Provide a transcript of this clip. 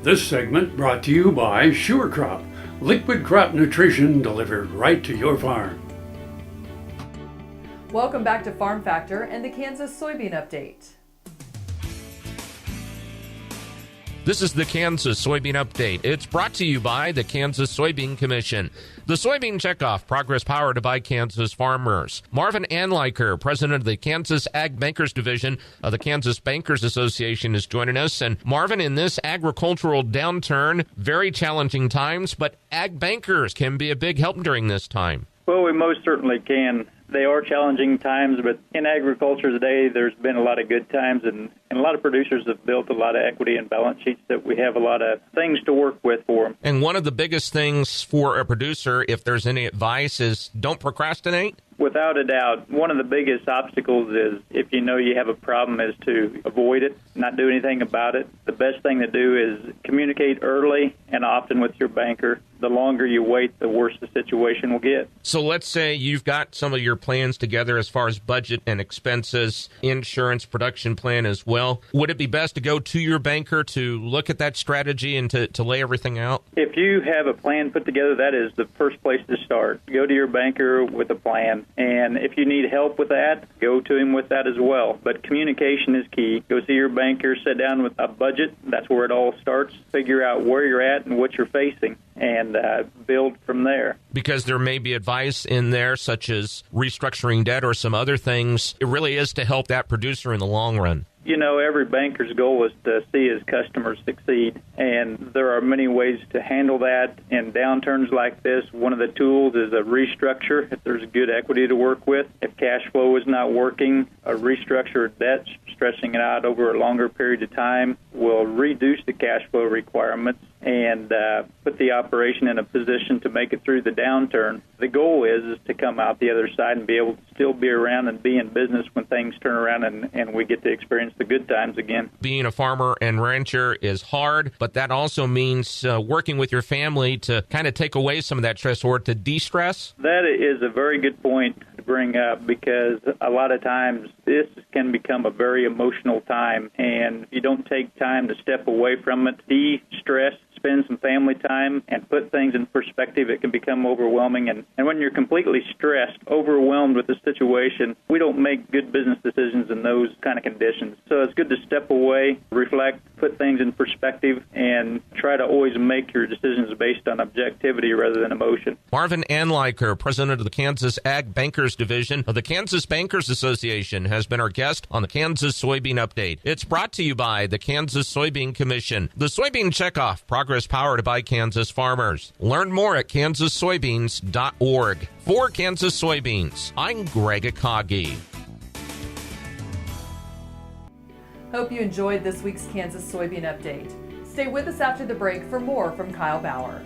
This segment brought to you by Sure Crop, liquid crop nutrition delivered right to your farm. Welcome back to Farm Factor and the Kansas Soybean Update. This is the Kansas Soybean Update. It's brought to you by the Kansas Soybean Commission. The Soybean Checkoff, progress powered by Kansas farmers. Marvin Anliker, president of the Kansas Ag Bankers Division of the Kansas Bankers Association, is joining us. And Marvin, in this agricultural downturn, very challenging times, but ag bankers can be a big help during this time. Well, we most certainly can. They are challenging times, but in agriculture today, there's been a lot of good times, and a lot of producers have built a lot of equity and balance sheets that we have a lot of things to work with for them. And one of the biggest things for a producer, if there's any advice, is don't procrastinate. Without a doubt, one of the biggest obstacles is if you know you have a problem is to avoid it, not do anything about it. The best thing to do is communicate early and often with your banker. The longer you wait, the worse the situation will get. So let's say you've got some of your plans together as far as budget and expenses, insurance, production plan as well. Would it be best to go to your banker to look at that strategy and to lay everything out? If you have a plan put together, that is the first place to start. Go to your banker with a plan. And if you need help with that, go to him with that as well. But communication is key. Go see your banker, sit down with a budget. That's where it all starts. Figure out where you're at and what you're facing, and build from there. Because there may be advice in there, such as restructuring debt or some other things. It really is to help that producer in the long run. You know, every banker's goal is to see his customers succeed, and there are many ways to handle that. In downturns like this, one of the tools is a restructure, if there's good equity to work with. If cash flow is not working, a restructure of debt, stretching it out over a longer period of time, will reduce the cash flow requirements and put the operation in a position to make it through the downturn. The goal is to come out the other side and be able to still be around and be in business when things turn around and we get to experience the good times again. Being a farmer and rancher is hard, but that also means working with your family to kind of take away some of that stress or to de-stress. That is a very good point to bring up, because a lot of times this can become a very emotional time, and if you don't take time to step away from it, de-stress, spend some family time, and put things in perspective, it can become overwhelming. And when you're completely stressed, overwhelmed with the situation, we don't make good business decisions in those kind of conditions. So it's good to step away, reflect, put things in perspective, and try to always make your decisions based on objectivity rather than emotion. Marvin Anliker, president of the Kansas Ag Bankers Division of the Kansas Bankers Association, has been our guest on the Kansas Soybean Update. It's brought to you by the Kansas Soybean Commission. The Soybean Checkoff, progress powered by Kansas farmers. Learn more at kansassoybeans.org. For Kansas Soybeans, I'm Greg Akagi. Hope you enjoyed this week's Kansas Soybean Update. Stay with us after the break for more from Kyle Bauer.